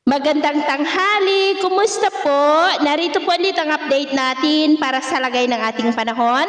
Magandang tanghali, kumusta po? Narito po ulit ang update natin para sa lagay ng ating panahon.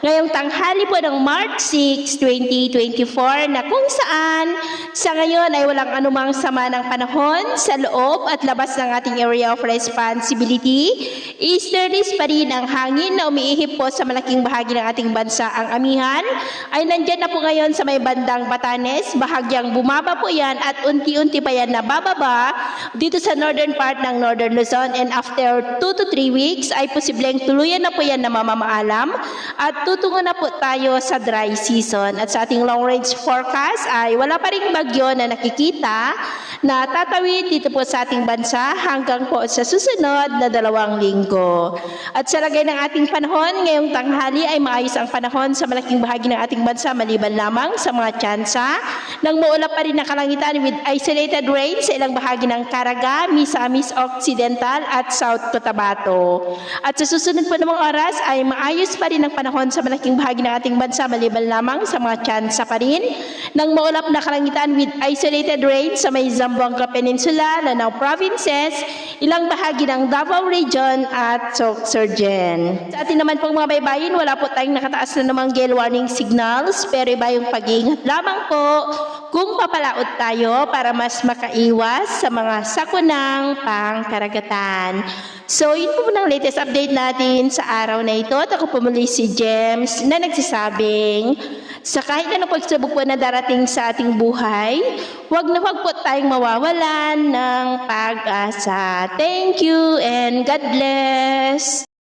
Ngayong tanghali po ng March 6, 2024 na kung saan sa ngayon ay walang anumang sama ng panahon sa loob at labas ng ating area of responsibility. Easterlies pa rin ang hangin na umiihip po sa malaking bahagi ng ating bansa. Ang amihan ay nandyan na po ngayon sa may bandang Batanes. Bahagyang bumaba po yan at unti-unti pa yan nabababa dito sa northern part ng Northern Luzon, and after 2 to 3 weeks ay posibleng tuluyan na po yan na mamamaalam at tutungo na po tayo sa dry season. At sa ating long range forecast ay wala pa ring bagyo na nakikita na tatawid dito po sa ating bansa hanggang po sa susunod na 2 linggo. At sa lagay ng ating panahon, ngayong tanghali ay maayos ang panahon sa malaking bahagi ng ating bansa maliban lamang sa mga tsansa ng maulap pa rin na kalangitan with isolated rain sa ilang bahagi ng Caraga, Misamis Occidental at South Cotabato. At sa susunod po namang oras ay maayos pa rin ang panahon sa malaking bahagi ng ating bansa maliban lamang sa mga tsansa pa rin ng maulap na kalangitan with isolated rain sa may Zamboanga Peninsula, Lanao Provinces, ilang bahagi ng Davao Region at Sorsogon. Sa atin naman pong mga baybayin, wala po tayong nakataas na namang gale warning signals, pero iba yung pag-iingat lamang po kung papalaot tayo para mas makaiwas sa mga sakunang pangkaragatan. So, yun po ng latest update natin sa araw na ito. At ako po muli si James na nagsasabing sa kahit anong pagsubok po na darating sa ating buhay, huwag na huwag po tayong mawawalan ng pag-asa. Thank you and God bless!